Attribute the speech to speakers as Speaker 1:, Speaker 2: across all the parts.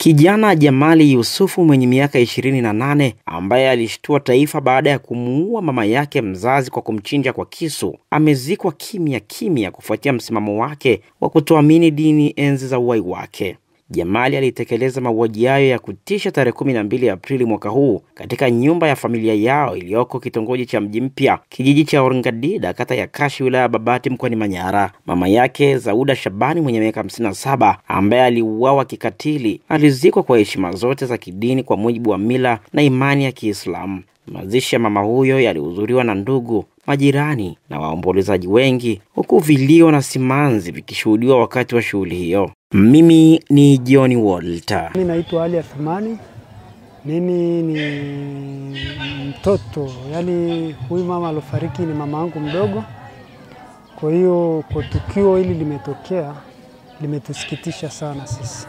Speaker 1: Kijana Jamali Yusufu mwenye miaka 28 ambaye alishtua taifa baada ya kumuua mama yake mzazi kwa kumchinja kwa kisu, amezikwa kimya kimya kufuatia msimamo wake wa kutoamini dini enzi za uhai wake. Jamali alitekeleza mauaji hayo ya kutisha tarehe 12 Aprili mwaka huu katika nyumba ya familia yao iliyoko kitongoji cha Mji Mpya, kijiji cha Oringadida, kata ya Kashi, wilaya ya Babati, mkoani Manyara. Mama yake Zauda Shabani mwenye miaka 57 ambaye aliuawa kikatili alizikwa kwa heshima zote za kidini kwa mujibu wa mila na imani ya Kiislamu. Mazishi ya mama huyo yalihudhuriwa na ndugu, majirani na waombolezaji wengi, huku vilio na simanzi vikishuhudiwa wakati wa shughuli hiyo. Mimi ni John Walter.
Speaker 2: Mimi naitwa Ali Athmani. Mimi ni mtoto, yani huyu mama alofariki ni mama yangu mdogo. Kwa hiyo kwa tukio hili limetokea, limetusikitisha sana sisi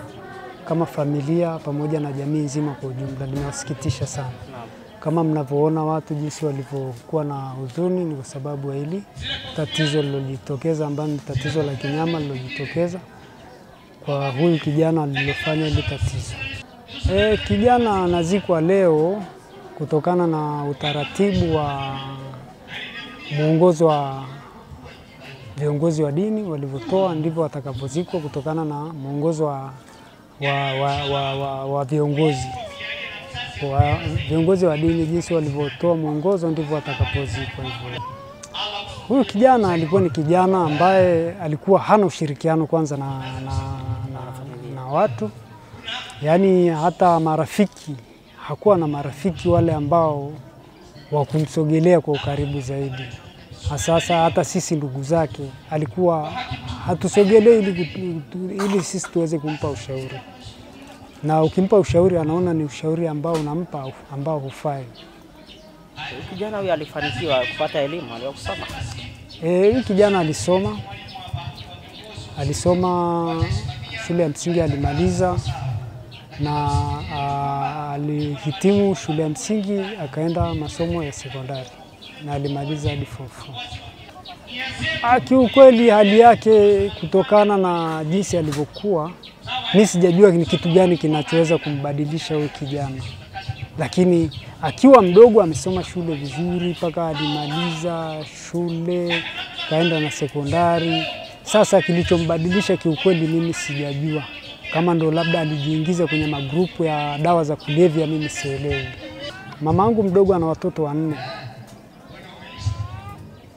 Speaker 2: kama familia pamoja na jamii nzima kwa ujumla, limewasikitisha sana. Kama mnavyoona watu jinsi walivyokuwa na huzuni, ni kwa sababu ya hili tatizo lililojitokeza, ambalo ni tatizo la kinyama lililojitokeza kwa huyu kijana alilofanya hili tatizo. Kijana anazikwa leo kutokana na utaratibu wa muongozo wa viongozi wa dini walivyotoa, ndivyo atakavyozikwa kutokana na muongozo wa viongozi wa dini, jinsi walivyotoa muongozo ndivyo atakapozikwa hivyo. Huyu kijana alikuwa ni kijana ambaye alikuwa hana ushirikiano kwanza na watu. Yaani hata marafiki, hakuwa na marafiki wale ambao wakumsogelea kwa ukaribu zaidi. Sasa hata sisi ndugu zake alikuwa hatusogelee ili sisi tuweze kumpa ushauri. Na ukimpa ushauri anaona ni ushauri ambao unampa ambao hufai.
Speaker 1: Kijana huyu alifanikiwa kupata elimu aliyosoma?
Speaker 2: Huyu kijana alisoma shule ya msingi, alimaliza na alihitimu shule ya msingi, akaenda masomo ya sekondari na alimaliza hadi form 4. Kiukweli hali yake, kutokana na jinsi alivyokuwa, mimi sijajua ni kitu gani kinachoweza kumbadilisha huyu kijana. Lakini akiwa mdogo amesoma shule vizuri mpaka alimaliza shule, kaenda na sekondari. Sasa kilichombadilisha kiukweli mimi sijajua. Kama ndo labda alijiingiza kwenye magrupu ya dawa za kulevya, mimi sielewi. Mamangu mdogo ana watoto 4.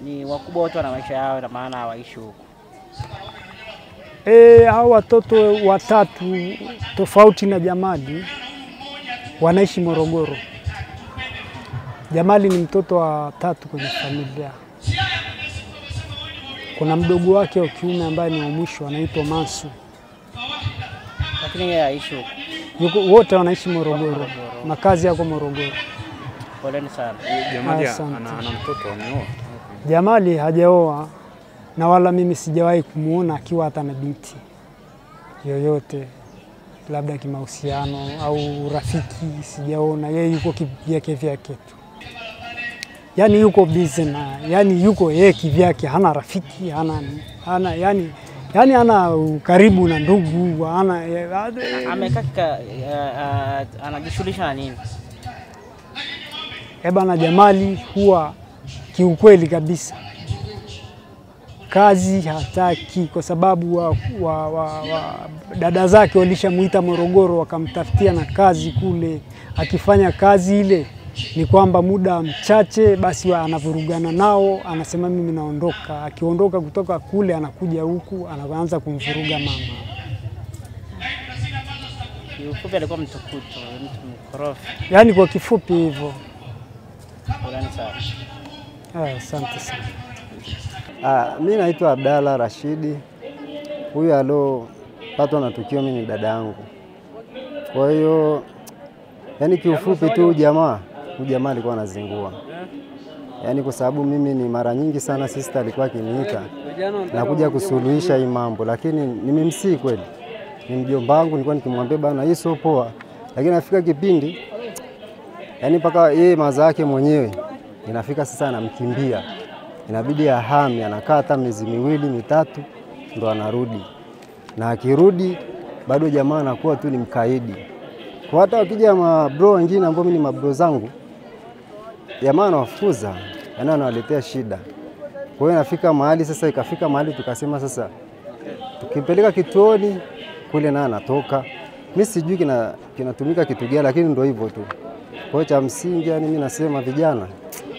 Speaker 1: Ni wakubwa wote wana maisha yao, na maana hawaishi huko.
Speaker 2: Hao watoto 3 tofauti na Jamali wanaishi Morogoro. Jamali ni mtoto wa 3 kwenye familia. Kuna mdogo wake wa kiume ambaye ni wa mwisho anaitwa Mansu.
Speaker 1: Lakini yeye haishi huko.
Speaker 2: Wote wanaishi Morogoro. Makazi yako Morogoro.
Speaker 1: Poleni sana.
Speaker 3: Jamali ana mtoto ameoa?
Speaker 2: Jamali hajaoa, na wala mimi sijawahi kumuona akiwa hata na binti yoyote, labda kimahusiano au rafiki, sijaona. Yeye yuko kivyake vyake tu. Yaani yuko busy na yuko yeye kivyake, hana rafiki, hana karibu na ndugu,
Speaker 1: amekaa anajishughulisha na nini?
Speaker 2: Bana Jamali huwa kiukweli kabisa kazi hataki, kwa sababu dada zake walishamuita Morogoro wakamtafutia na kazi kule. Akifanya kazi ile ni kwamba muda mchache basi anavurugana nao, anasema mimi naondoka. Akiondoka kutoka kule anakuja huku anaanza kumvuruga mama.
Speaker 1: Kiufupi alikuwa mtukutu, mtu mkorofi.
Speaker 2: Yaani kwa kifupi hivyo.
Speaker 1: Poleni sana.
Speaker 2: Asante sana.
Speaker 4: Mimi naitwa Abdalla Rashidi. Huyu alopatwa na tukio mimi ni dada yangu. Kwa hiyo yani kiufupi tu jamaa alikuwa anazingua. Yani kwa sababu mimi ni mara nyingi sana sister alikuwa akiniita na kuja kusuluhisha hii mambo, lakini nimemsii kweli. Ni mjomba wangu, nilikuwa nikimwambia bana hii sio poa. Lakini nafika kipindi yani mpaka yeye maza yake mwenyewe inafika sasa anamkimbia. Inabidi ahame, anakaa hata miezi 2 mitatu ndo anarudi. Na akirudi bado jamaa anakuwa tu ni mkaidi. Kwa hata wakija mabro wengine ambao mimi ni mabro zangu, jamaa anawafukuza, yani anawaletea shida. Kwa hiyo inafika mahali sasa, ikafika mahali tukasema sasa tukimpeleka kituoni kule na anatoka. Mimi sijui kinatumika kitu gani, lakini ndio hivyo tu. Kwa hiyo cha msingi yani mimi nasema vijana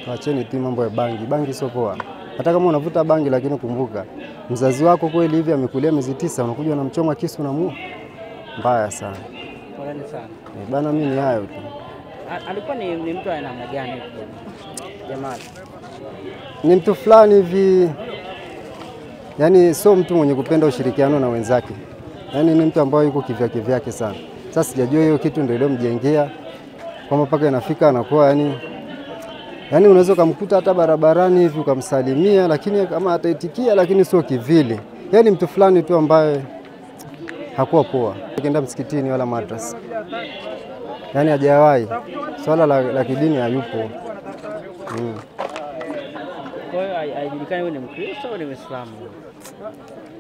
Speaker 4: tuacheni tu mambo ya bangi. Bangi sio poa. Hata kama unavuta bangi, lakini kumbuka mzazi wako kweli hivi amekulia miezi 9, unakuja unamchoma kisu na muua. Mbaya sana.
Speaker 1: Poleni sana.
Speaker 4: Bana mimi ni hayo tu.
Speaker 1: Alikuwa ni mtu wa namna gani jamaa?
Speaker 4: Ni mtu fulani hivi, yani sio mtu mwenye kupenda ushirikiano na wenzake. Yani ni mtu ambaye yuko kivyake sana. Sasa sijajua hiyo kitu ndio iliyomjengea kwamba mpaka inafika anakuwa yani unaweza kumkuta hata barabarani hivi ukamsalimia, lakini kama ataitikia, lakini sio kivile. Yani mtu fulani tu ambaye hakuwa poa. Akienda msikitini wala madrasa, yani hajawahi swala la kidini hayupo.
Speaker 1: Kwa hiyo haijulikani wewe ni Mkristo au ni Muislamu.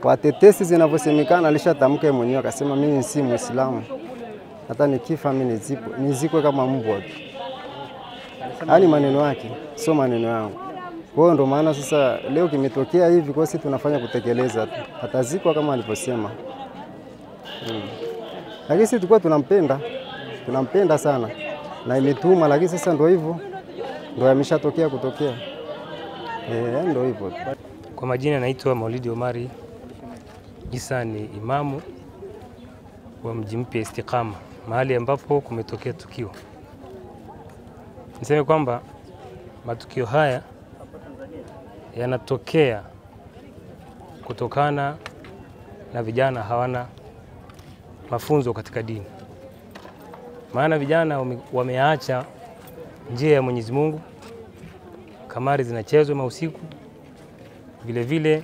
Speaker 4: Kwa tetesi zinavyosemekana alishatamka mwenyewe akasema mimi si Muislamu. Hata nikifa mimi nizikwe kama mbwa tu. Yaani maneno yake, sio maneno yangu. Kwa hiyo ndo maana sasa leo kimetokea hivi, kwa sisi tunafanya kutekeleza tu. Atazikwa kama alivyosema. Lakini sisi tulikuwa tunampenda sana. Na imetuma, lakini sasa ndo hivyo. Ndo yameshatokea kutokea. Ndo hivyo.
Speaker 5: Kwa majina naitwa Maulidi Omari Isa, ni imamu wa mji mpya Istiqama, mahali ambapo kumetokea tukio. Niseme kwamba matukio haya yanatokea kutokana na vijana hawana mafunzo katika dini. Maana vijana wameacha njia ya Mwenyezi Mungu, kamari zinachezwa mausiku, vile vile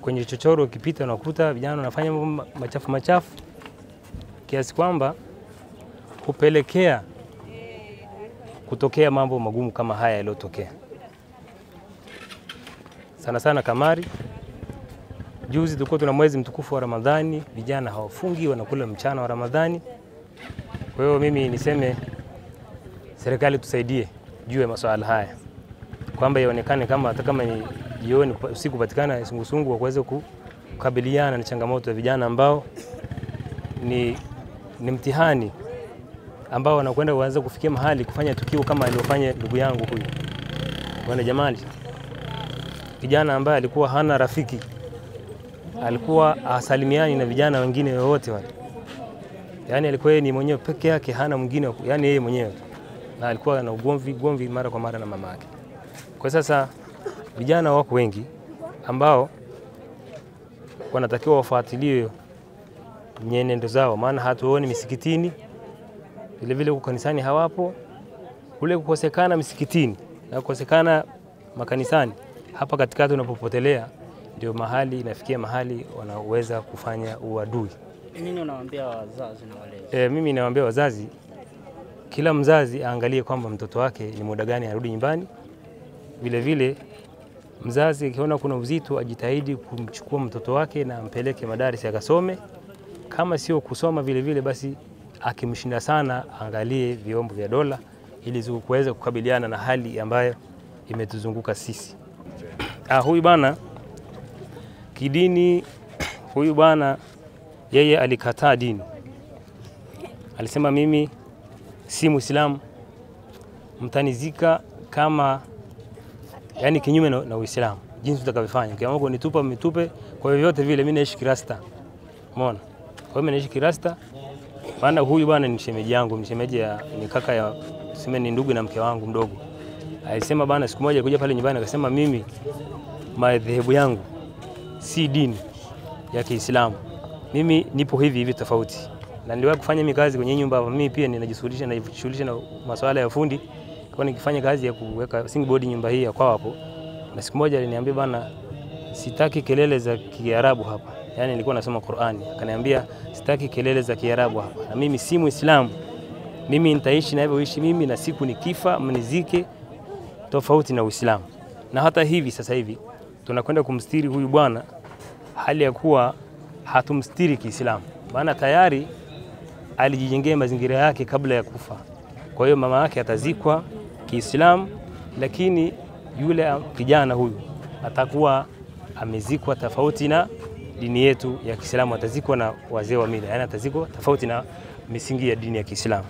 Speaker 5: kwenye chochoro ukipita unakuta vijana wanafanya mambo machafu kiasi kwamba hupelekea kutokea mambo magumu kama haya yaliyotokea. Sana sana kamari. Juzi tulikuwa tuna mwezi mtukufu wa Ramadhani, vijana hawafungi, wanakula mchana wa Ramadhani. Kwa hiyo mimi niseme serikali tusaidie juu ya masuala haya, kwamba ionekane kama hata kama ni jioni usiku patikana sungusungu wa kuweza kukabiliana na changamoto ya vijana ambao ni mtihani ambao wanakwenda kuanza kufikia mahali kufanya tukio kama aliyofanya ndugu yangu huyu Bwana Jamali. Kijana ambaye alikuwa hana rafiki, alikuwa asalimiani na vijana wengine wote wale. Yani alikuwa yeye ni mwenyewe peke yake, hana mwingine, yani yeye mwenyewe. Na alikuwa na ugomvi mara kwa mara na mama yake. Kwa sasa vijana wako wengi ambao wanatakiwa wafuatilie nyenendo zao, maana hatuoni misikitini, vile vile kanisani hawapo. Kule kukosekana misikitini na kukosekana makanisani, hapa katikati unapopotelea ndio mahali inafikia mahali wanaweza kufanya uadui.
Speaker 1: Nini unawaambia wazazi na walezi?
Speaker 5: Mimi nawaambia wazazi, kila mzazi aangalie kwamba mtoto wake ni muda gani arudi nyumbani. Vile vile mzazi akiona kuna uzito ajitahidi kumchukua mtoto wake na ampeleke madarasa akasome. Kama sio kusoma vile vile, basi akimshinda sana angalie vyombo vya dola ili kuweza kukabiliana na hali ambayo imetuzunguka sisi. Huyu bana kidini, huyu bana yeye alikataa dini. Alisema mimi si Muislamu, mtanizika kama yani kinyume na Uislamu, jinsi utakavyofanya. Kama uko nitupa mitupe, kwa hivyo vile mimi naishi kirasta. Umeona? Kwa hiyo mimi naishi kirasta. Maana huyu bwana ni shemeji yangu, ni kaka ya sema ni ndugu na mke wangu mdogo. Alisema bwana siku moja kuja pale nyumbani akasema mimi madhehebu yangu si dini ya Kiislamu. Mimi nipo hivi tofauti. Na niliwahi kufanya mimi kazi kwenye nyumba, mimi pia ninajishughulisha na masuala ya fundi. Kwa nikifanya kazi ya kuweka single nyumba hii ya kwao hapo. Na siku moja aliniambia bana, sitaki kelele za Kiarabu hapa. Yani nilikuwa nasoma Qur'ani. Akaniambia sitaki kelele za Kiarabu hapa. Na mimi si Muislamu. Mimi nitaishi na hivyo ishi mimi, na siku nikifa mnizike tofauti na Uislamu. Na hata hivi sasa hivi tunakwenda kumstiri huyu bwana hali ya kuwa hatumstiri Kiislamu, maana tayari alijijengea mazingira yake kabla ya kufa. Kwa hiyo mama yake atazikwa Kiislamu, lakini yule kijana huyu atakuwa amezikwa tofauti na dini yetu ya Kiislamu, atazikwa na wazee wa mila, yani atazikwa tofauti na misingi ya dini ya Kiislamu.